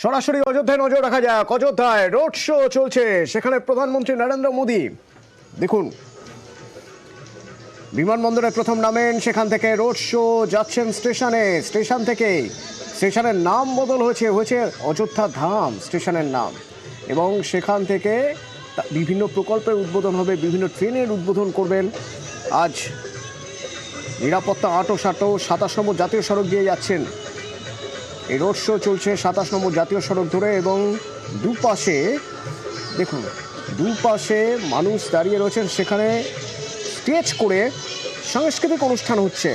সরাসরি অযোধ্যায় নজর রাখা যাক। অযোধ্যায় রোড শো চলছে, সেখানে প্রধানমন্ত্রী নরেন্দ্র মোদী দেখুন বিমানবন্দরে প্রথম নামেন, সেখান থেকে রোড শো যাচ্ছেন স্টেশনে। স্টেশনের নাম বদল হয়েছে অযোধ্যা ধাম স্টেশনের নাম, এবং সেখান থেকে বিভিন্ন প্রকল্পের উদ্বোধন হবে, বিভিন্ন ট্রেনের উদ্বোধন করবেন। আজ নিরাপত্তা আঁটো 27 নম্বর জাতীয় সড়ক দিয়ে যাচ্ছেন। এই রোড শো চলছে 27 নম্বর জাতীয় সড়ক ধরে, এবং দুপাশে দেখুন দুপাশে মানুষ দাঁড়িয়ে রয়েছেন। সেখানে স্টেজ করে সাংস্কৃতিক অনুষ্ঠান হচ্ছে।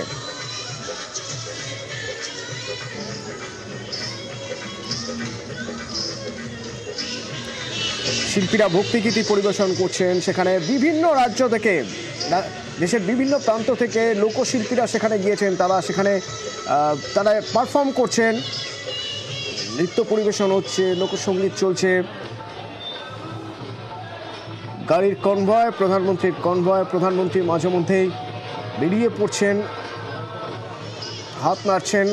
শিল্পীরা ভক্তিগীতি পরিবেশন করছেন। সেখানে বিভিন্ন রাজ্য থেকে, দেশের বিভিন্ন প্রান্ত থেকে লোকশিল্পীরা সেখানে গিয়েছেন। তারা পারফর্ম করছেন, নৃত্য পরিবেশন হচ্ছে, লোকসঙ্গীত চলছে। গাড়ির কনভয়, প্রধানমন্ত্রী মাঝে মধ্যেই বেরিয়ে পড়ছেন, হাত নাড়ছেন।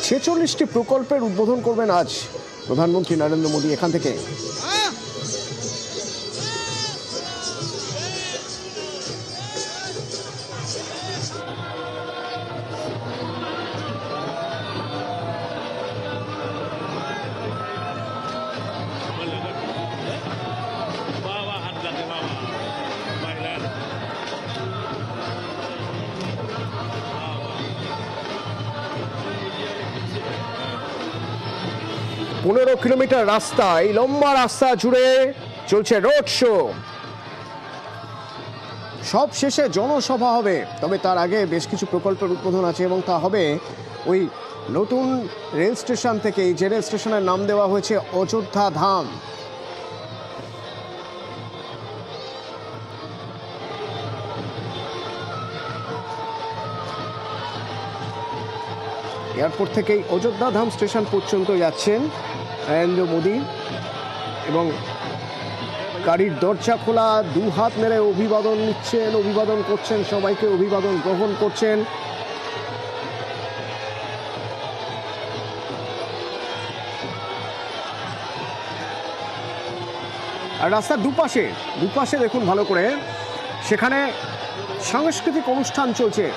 ছেচল্লিশটি প্রকল্পের উদ্বোধন করবেন আজ প্রধানমন্ত্রী নরেন্দ্র মোদী এখান থেকে। 15 কিলোমিটার রাস্তা, এই লম্বা রাস্তা জুড়ে চলছে রোড শো। সব শেষে জনসভা হবে, তবে তার আগে বেশ কিছু প্রকল্পের উদ্বোধন আছে, এবং তা হবে ওই নতুন রেল স্টেশন থেকে, যে রেল স্টেশনের নাম দেওয়া হয়েছে অযোধ্যা ধাম। এয়ারপোর্ট থেকেই অযোধ্যা ধাম স্টেশন পর্যন্ত যাচ্ছেন নরেন্দ্র মোদী, এবং গাড়ির দরজা খোলা, দু হাত মেরে অভিবাদন নিচ্ছেন, অভিবাদন করছেন, সবাইকে অভিবাদন গ্রহণ করছেন। আর রাস্তার দুপাশে দেখুন ভালো করে, সেখানে সাংস্কৃতিক অনুষ্ঠান চলছে।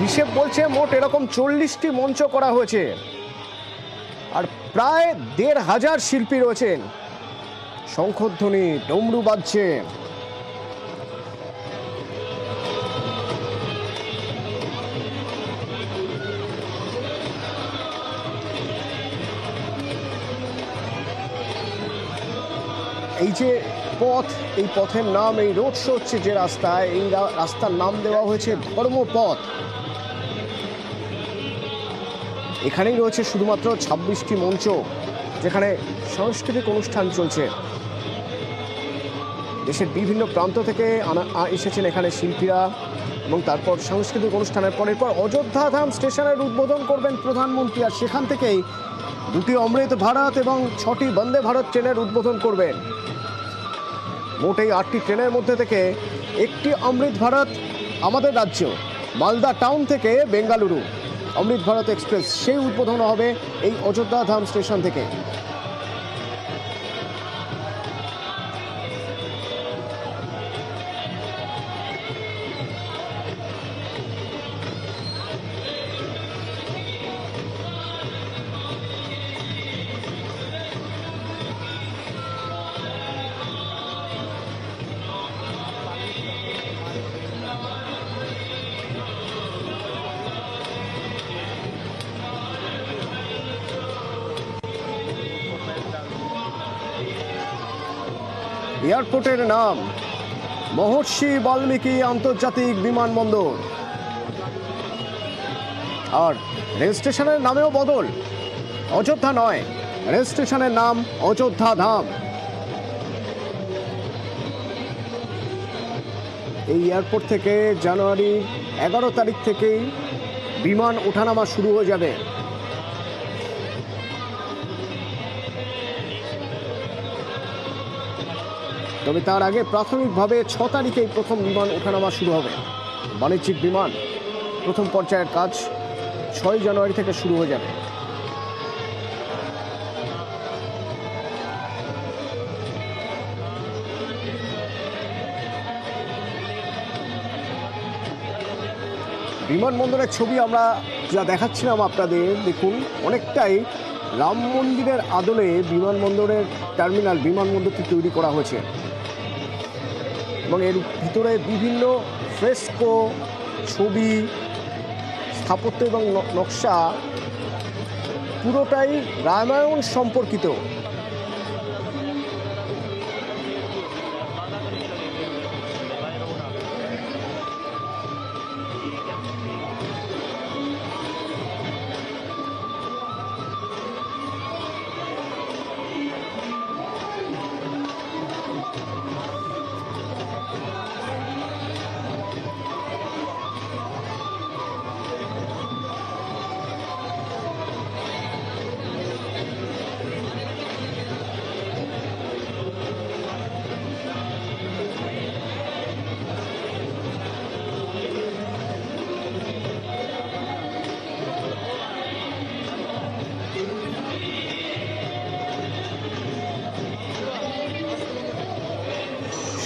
হিসেব বলছে মোট এরকম 40টি মঞ্চ করা হয়েছে, আর প্রায় 1500 শিল্পী রয়েছেন। শঙ্খধ্বনি, ডমরু বাজছে। এই যে পথ, এই পথের নাম, এই রোড শো হচ্ছে যে রাস্তায়, এই রাস্তার নাম দেওয়া হয়েছে ধর্মপথ। এখানেই রয়েছে শুধুমাত্র 26টি মঞ্চ, যেখানে সাংস্কৃতিক অনুষ্ঠান চলছে। দেশের বিভিন্ন প্রান্ত থেকে এসেছেন এখানে শিল্পীরা, এবং তারপর সাংস্কৃতিক অনুষ্ঠানের পর অযোধ্যা ধাম স্টেশনের উদ্বোধন করবেন প্রধানমন্ত্রী। আর সেখান থেকেই 2টি অমৃত ভারত এবং 6টি বন্দে ভারত ট্রেনের উদ্বোধন করবেন। মোট এই 8টি ট্রেনের মধ্যে থেকে একটি অমৃত ভারত আমাদের রাজ্য মালদা টাউন থেকে বেঙ্গালুরু অমৃত ভারত এক্সপ্রেস, সেই উদ্বোধন হবে এই অযোধ্যা ধাম স্টেশন থেকে। এয়ারপোর্টের নাম মহর্ষি বাল্মীকি আন্তর্জাতিক বিমানবন্দর, আর রেল স্টেশনের নামেও বদল, অযোধ্যা নয়, রেল স্টেশনের নাম অযোধ্যা ধাম। এই এয়ারপোর্ট থেকে জানুয়ারি 11 তারিখ থেকেই বিমান ওঠানামা শুরু হয়ে যাবে। তবে তার আগে প্রাথমিকভাবে 6 তারিখেই প্রথম বিমান ওঠানামা শুরু হবে। বাণিজ্যিক বিমান প্রথম পর্যায়ের কাজ 6 জানুয়ারি থেকে শুরু হয়ে যাবে। বিমানবন্দরের ছবি আমরা যা দেখাচ্ছিলাম আপনাদের, দেখুন অনেকটাই রাম মন্দিরের আদলে বিমানবন্দরের টার্মিনাল, বিমানবন্দরটি তৈরি করা হয়েছে এবং এর ভিতরে বিভিন্ন ফ্রেস্কো, ছবি, স্থাপত্য এবং নকশা পুরোটাই রামায়ণ সম্পর্কিত।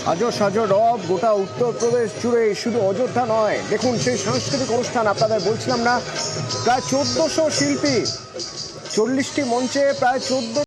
সাজো সাজো রব গোটা উত্তরপ্রদেশ জুড়ে, শুধু অযোধ্যা নয়, দেখুন সেই সাংস্কৃতিক অনুষ্ঠান আপনাদের বলছিলাম না, প্রায় 1400 শিল্পী, 40টি মঞ্চে প্রায় 14দেখুন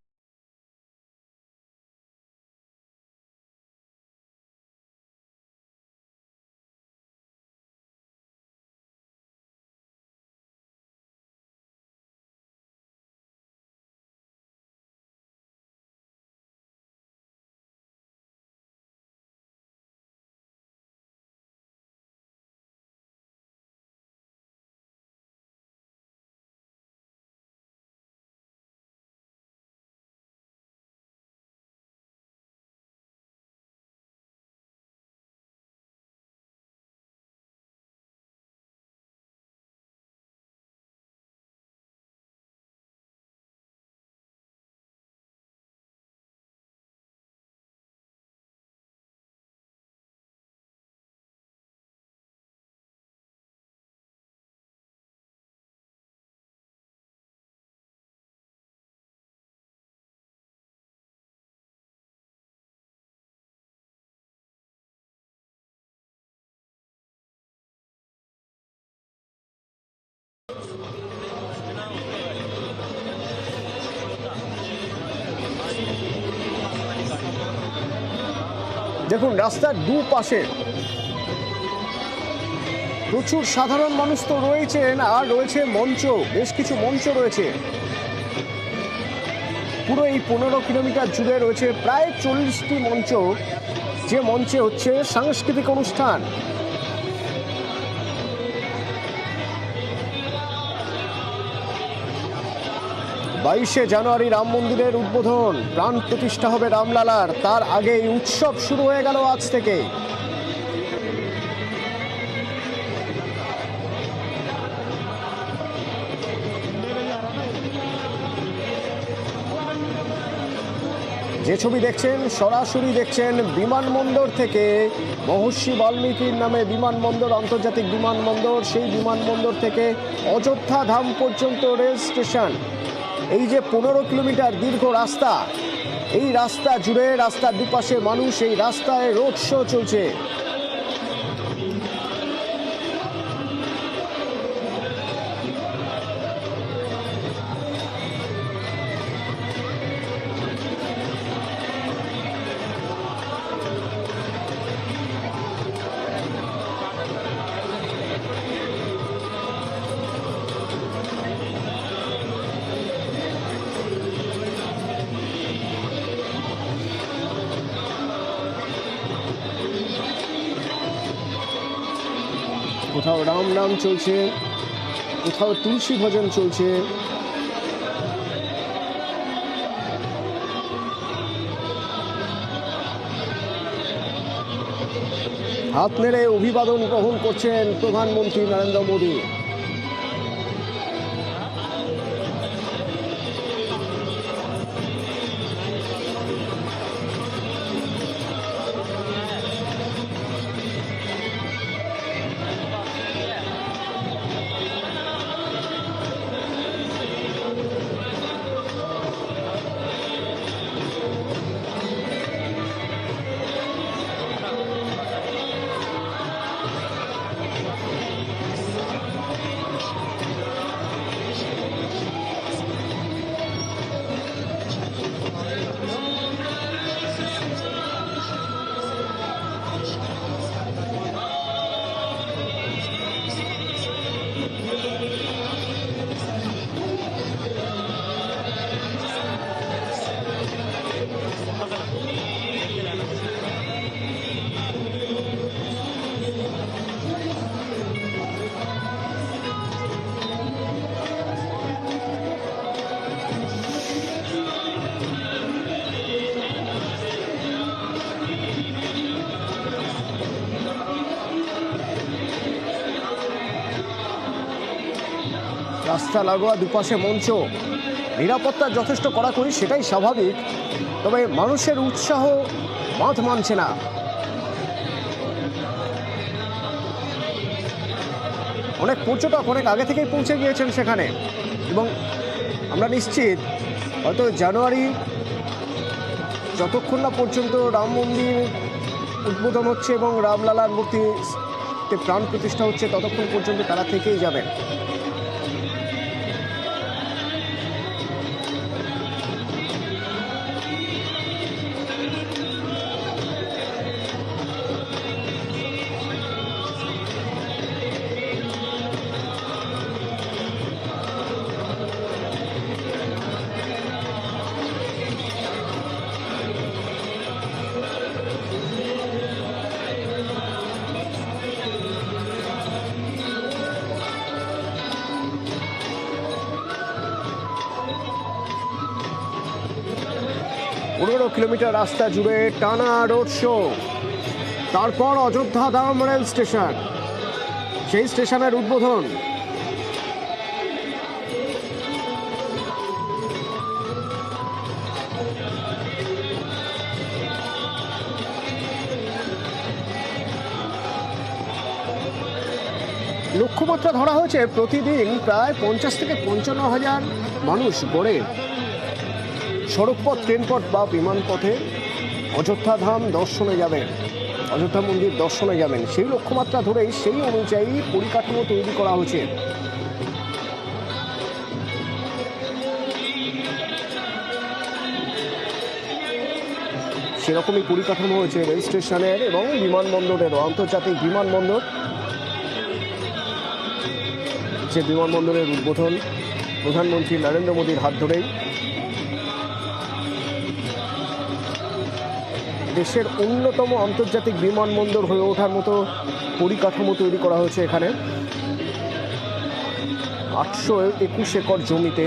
রাস্তার দুপাশে প্রচুর সাধারণ মানুষ তো রয়েছেন, আর রয়েছে মঞ্চ, বেশ কিছু মঞ্চ রয়েছে। পুরো এই 15 কিলোমিটার জুড়ে রয়েছে প্রায় 40টি মঞ্চ, যে মঞ্চে হচ্ছে সাংস্কৃতিক অনুষ্ঠান। বাইশে জানুয়ারি রাম মন্দিরের উদ্বোধন, প্রাণ প্রতিষ্ঠা হবে রামলালার, তার আগেই উৎসব শুরু হয়ে গেল আজ থেকে। যে ছবি দেখছেন সরাসরি দেখছেন বিমানবন্দর থেকে, মহর্ষি বাল্মীকির নামে বিমানবন্দর, আন্তর্জাতিক বিমানবন্দর, সেই বিমানবন্দর থেকে অযোধ্যা ধাম পর্যন্ত রেল স্টেশন। এই যে 15 কিলোমিটার দীর্ঘ রাস্তা, এই রাস্তা জুড়ে রাস্তার দুপাশে মানুষ, এই রাস্তায় রোড শো চলছে। কোথাও রাম নাম চলছে, কোথাও তুলসী ভজন চলছে। হাত নেড়ে অভিবাদন গ্রহণ করছেন প্রধানমন্ত্রী নরেন্দ্র মোদী। রাস্তা লাগোয়া দুপাশে মঞ্চ, নিরাপত্তা যথেষ্ট কড়াকড়ি, সেটাই স্বাভাবিক। তবে মানুষের উৎসাহ বাঁধ মানছে না। অনেক পর্যটক অনেক আগে থেকেই পৌঁছে গিয়েছেন সেখানে, এবং আমরা নিশ্চিত হয়তো জানুয়ারি যতক্ষণ না পর্যন্ত রাম মন্দির উদ্বোধন হচ্ছে এবং রামলালার মূর্তিতে প্রাণ প্রতিষ্ঠা হচ্ছে, ততক্ষণ পর্যন্ত তারা থেকেই যাবেন। পনেরো কিলোমিটার রাস্তা জুড়ে টানা রোড শো, তারপর অযোধ্যা ধাম রেল স্টেশন, সেই স্টেশনের উদ্বোধন। লক্ষ্যমাত্রা ধরা হয়েছে প্রতিদিন প্রায় 50 থেকে 55,000 মানুষ গড়ে সড়কপথ, ট্রেনপথ বা বিমানপথে অযোধ্যা ধাম দর্শনে যাবেন, অযোধ্যা মন্দির দর্শনে যাবেন। সেই লক্ষ্যমাত্রা ধরেই সেই অনুযায়ী পরিকাঠামো তৈরি করা হয়েছে। সেরকমই পরিকাঠামো হয়েছে রেল স্টেশনের এবং বিমানবন্দরেরও। আন্তর্জাতিক বিমানবন্দর, যে বিমানবন্দরের উদ্বোধন প্রধানমন্ত্রী নরেন্দ্র মোদীর হাত ধরেই। দেশের অন্যতম আন্তর্জাতিক বিমানবন্দর হয়ে ওঠার মতো পরিকাঠামো তৈরি করা হয়েছে এখানে। 821 একর জমিতে।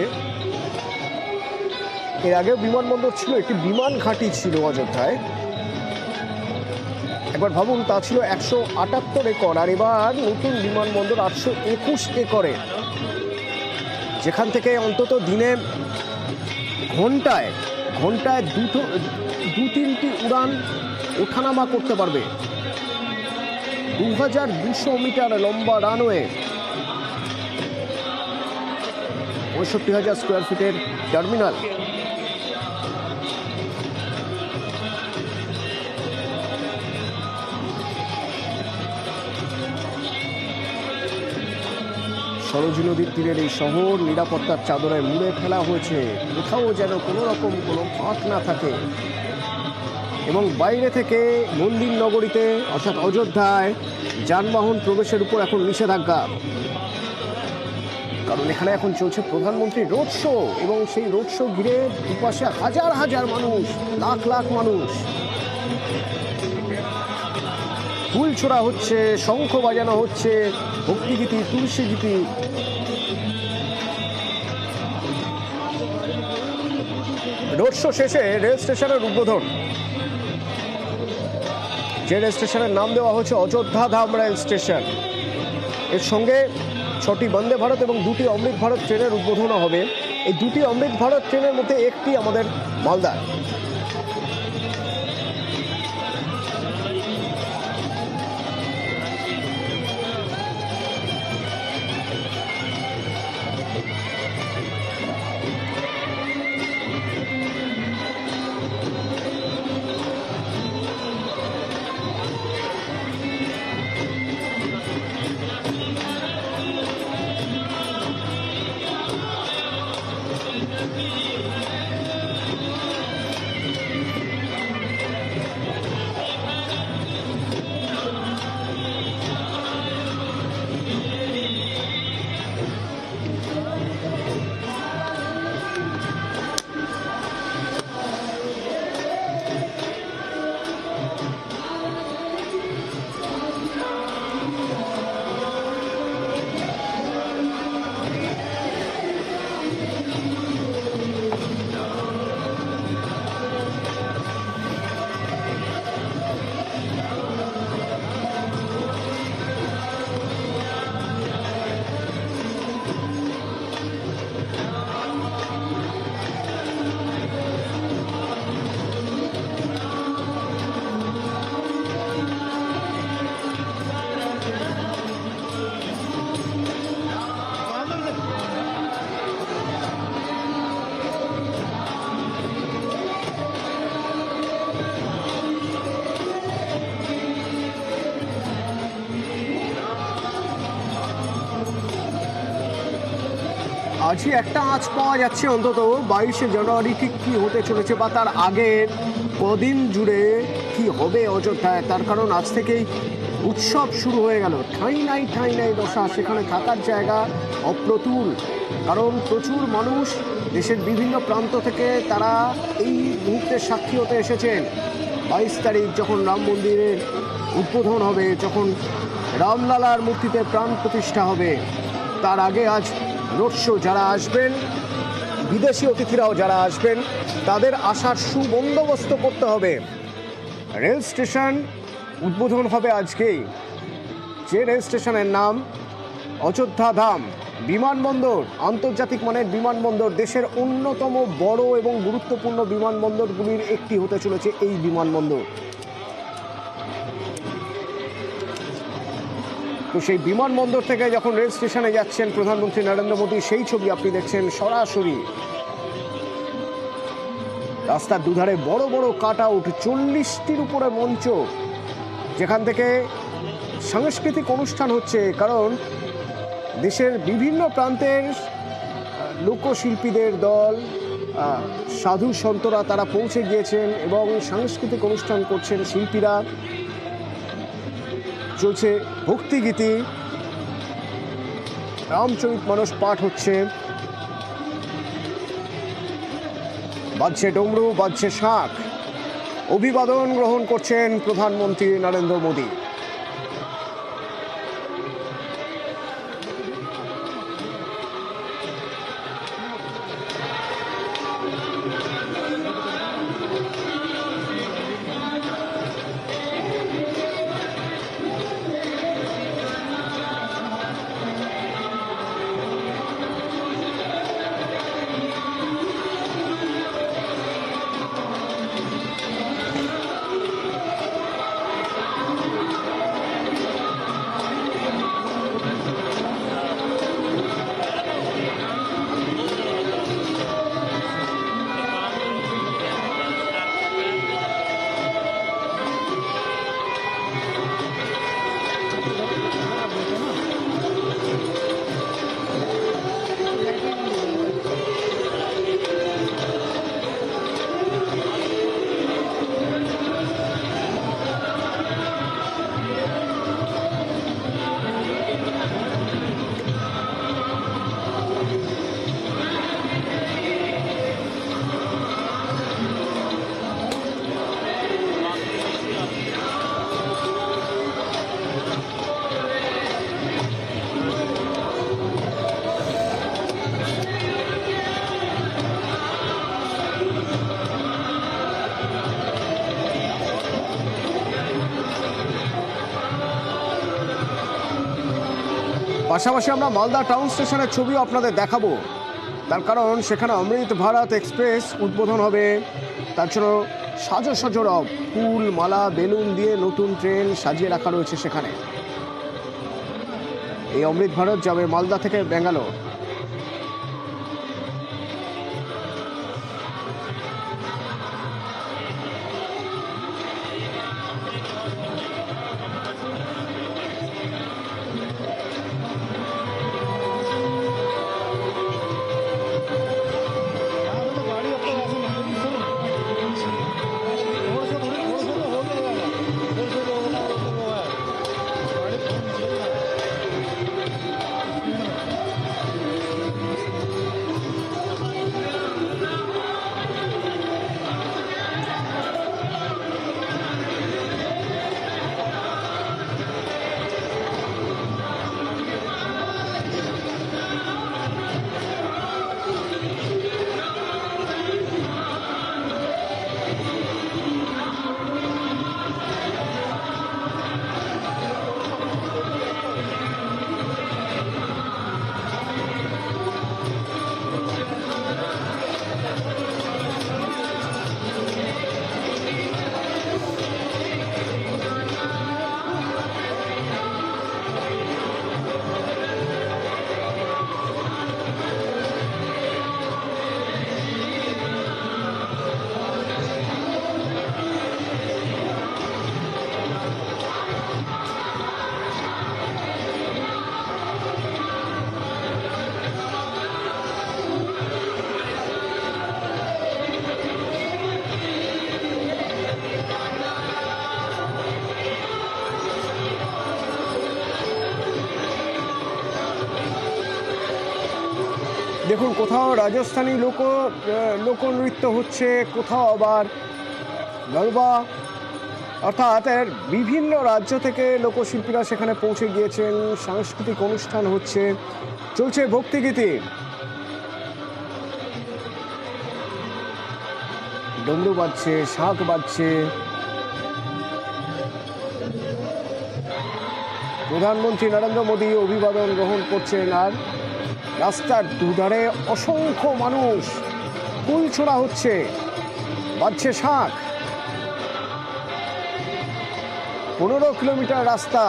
এর আগেও বিমানবন্দর ছিল, একটি বিমান ঘাঁটি ছিল অযোধ্যায়। একবার ভাবুন, তা ছিল 178 একর, আর এবার নতুন বিমানবন্দর 821 একরে, যেখান থেকে অন্তত দিনে ঘন্টায় 2-3টি উড়ান ওঠানামা করতে পারবে। 2200 মিটার লম্বা রানওয়ে, 65,000 স্কোয়ার ফিটের টার্মিনাল। সরজু নদীর তীরের এই শহর নিরাপত্তার চাদরে মুড়ে ফেলা হয়েছে, কোথাও যেন কোনো রকম কোনো ফাঁক না থাকে। এবং বাইরে থেকে মন্দির নগরীতে অর্থাৎ অযোধ্যায় যানবাহন প্রবেশের উপর এখন নিষেধাজ্ঞা, কারণ এখানে এখন চলছে প্রধানমন্ত্রী রোড শো, এবং সেই রোড শো ঘিরে দুপাশে হাজার হাজার মানুষ, লাখ লাখ মানুষ। ফুল ছোড়া হচ্ছে, শঙ্খ বাজানো হচ্ছে, ভক্তিগীতি, তুলসী গীতি। রোড শো শেষে রেল স্টেশনের উদ্বোধন, যে রেল স্টেশনের নাম দেওয়া হচ্ছে অযোধ্যা ধাম রেল স্টেশন। এর সঙ্গে 6টি বন্দে ভারত এবং 2টি অমৃত ভারত ট্রেনের উদ্বোধনও হবে। এই 2টি অমৃত ভারত ট্রেনের মধ্যে একটি আমাদের মালদার। আজই একটা আঁচ পাওয়া যাচ্ছে অন্তত 22শে জানুয়ারি ঠিক কী হতে চলেছে বা তার আগের কদিন জুড়ে কি হবে অযোধ্যায়, তার কারণ আজ থেকেই উৎসব শুরু হয়ে গেল। ঠাঁই নাই দশা, সেখানে থাকার জায়গা অপ্রতুল, কারণ প্রচুর মানুষ দেশের বিভিন্ন প্রান্ত থেকে তারা এই মুহূর্তের সাক্ষী হতে এসেছেন। 22 তারিখ যখন রাম মন্দিরের উদ্বোধন হবে, যখন রামলালার মূর্তিতে প্রাণ প্রতিষ্ঠা হবে, তার আগে আজ রোড শো। যারা আসবেন, বিদেশি অতিথিরাও যারা আসবেন, তাদের আসার সুবন্দোবস্ত করতে হবে। রেল স্টেশন উদ্বোধন হবে আজকেই, যে রেল স্টেশনের নাম অযোধ্যা ধাম। বিমানবন্দর, আন্তর্জাতিক মানের বিমানবন্দর, দেশের অন্যতম বড় এবং গুরুত্বপূর্ণ বিমানবন্দরগুলির একটি হতে চলেছে এই বিমানবন্দর। তো সেই বিমানবন্দর থেকে যখন রেল স্টেশনে যাচ্ছেন প্রধানমন্ত্রী নরেন্দ্র মোদী, সেই ছবি আপনি দেখছেন সরাসরি। রাস্তার দুধারে বড় বড় কাট আউট, 40টির উপরে মঞ্চ, যেখান থেকে সাংস্কৃতিক অনুষ্ঠান হচ্ছে। কারণ দেশের বিভিন্ন প্রান্তের লোকশিল্পীদের দল, সাধু সন্তরা তারা পৌঁছে গিয়েছেন এবং সাংস্কৃতিক অনুষ্ঠান করছেন শিল্পীরা। চলছে ভক্তিগীতি, রামচরিতমানস পাঠ হচ্ছে, বাজছে ডমরু, বাজছে শাঁখ। অভিবাদন গ্রহণ করছেন প্রধানমন্ত্রী নরেন্দ্র মোদী। পাশাপাশি আমরা মালদা টাউন স্টেশনের ছবিও আপনাদের দেখাবো, তার কারণ সেখানে অমৃত ভারত এক্সপ্রেস উদ্বোধন হবে। তার জন্য সাজো সাজো রব, ফুল মালা বেলুন দিয়ে নতুন ট্রেন সাজিয়ে রাখা রয়েছে সেখানে। এই অমৃত ভারত যাবে মালদা থেকে ব্যাঙ্গালোর। দেখুন, কোথাও রাজস্থানী লোকনৃত্য হচ্ছে, কোথাও আবার গরবা, অর্থাৎ বিভিন্ন রাজ্য থেকে লোকশিল্পীরা সেখানে পৌঁছে গিয়েছেন। সাংস্কৃতিক অনুষ্ঠান হচ্ছে, চলছে ভক্তিগীতি, ডমরু বাজছে, শাঁখ বাজছে। প্রধানমন্ত্রী নরেন্দ্র মোদী অভিবাদন গ্রহণ করছেন, আর রাস্তার দুধারে অসংখ্য মানুষ, ফুল ছোড়া হচ্ছে, বাজছে শাঁখ। 15 কিলোমিটার রাস্তা।